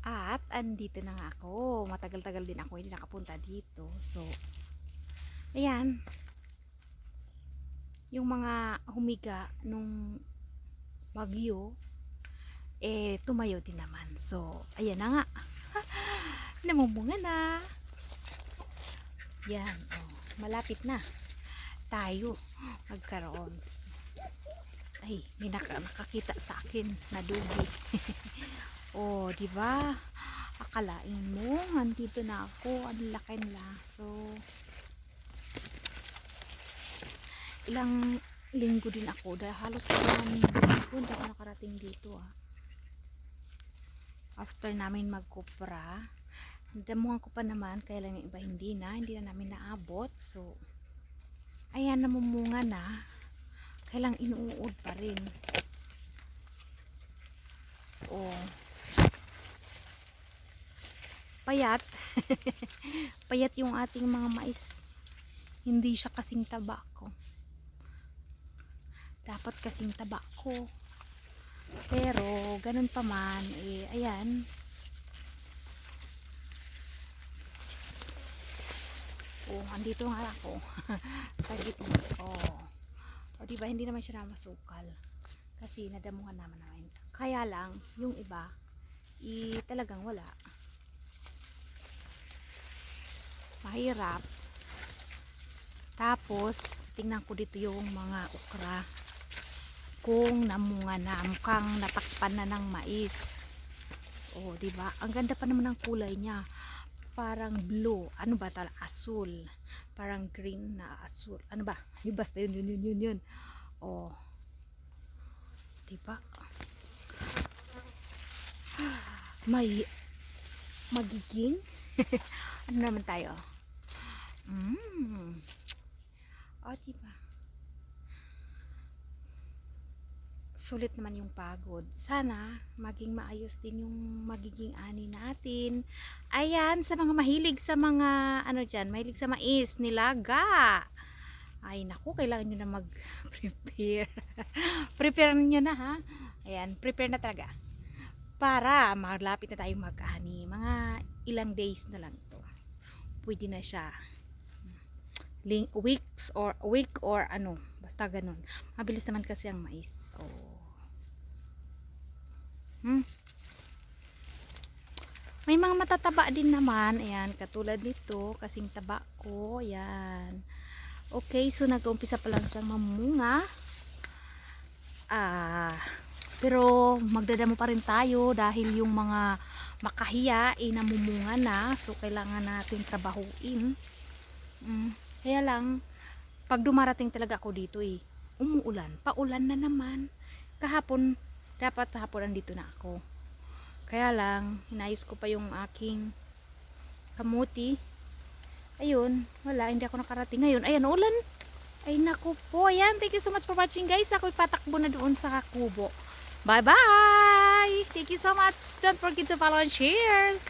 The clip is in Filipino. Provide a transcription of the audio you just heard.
At andito na nga ako. Matagal-tagal din ako hindi nakapunta dito. So, ayan. Yung mga humiga nung bagyo, tumayo din naman. So, ayan na nga. Namumunga na. Yan. Oh, malapit na tayo magkaroon. Ay, may nakakita sa akin na dugi. Oh, di ba? Akalain mo, andito na ako, ang laki nila. So, ilang linggo din ako, dahil halos naman linggo, hindi ako nakarating dito After namin magkupra, damuhan ko pa naman, kaya lang yung iba hindi na namin naabot. So, ayan, namumunga na, kaya lang inuud pa rin. Oh, payat. Payat yung ating mga mais. Hindi siya kasing taba ko. Dapat kasing taba ko. Pero, ganun pa man, ayan. Oh, andito nga ako. Sa gitna. Oh. O, diba, hindi naman siya namasukal. Kasi, nadamuhan naman. Kaya lang, yung iba, talagang wala. Mahirap. Tapos, tingnan ko dito yung mga okra. Kung namunga na, mukhang natakpan na ng mais. Oh, di ba? Ang ganda pa naman ng kulay niya. Parang blue. Ano ba tala? Asul. Parang green na asul. Ano ba? Yung basta yun. Oh. Di ba? May magiging ano naman tayo? Oh, di ba? Sulit naman yung pagod. Sana maging maayos din yung magiging ani natin. Ayan, sa mga mahilig sa mga ano dyan, mahilig sa mais, nilaga. Ay naku, kailangan nyo na mag-prepare. Prepare nyo na ha. Ayan, prepare na talaga. Para malapit na tayong mag-ani. Mga ilang days na lang to. Pwede na siya. Week or ano, basta ganun. Mabilis naman kasi ang mais. Oh. May mga matataba din naman. Ayan, katulad nito, kasing taba ko. Ayan. Okay, so nag-umpisa pa lang siyang mamunga. Pero magdadamo pa rin tayo dahil yung mga makahiya namumunga na. So kailangan natin trabahuin. Kaya lang, pag dumarating talaga ako dito umuulan. Paulan na naman. Dapat hapon andito na ako. Kaya lang, hinayos ko pa yung aking kamuti. Ayun, wala, hindi ako nakarating. Ngayon, ayan, ulan. Ay, naku po. Ayan, thank you so much for watching, guys. Ako'y patakbo na doon sa kubo. Bye-bye! Thank you so much. Don't forget to follow and share.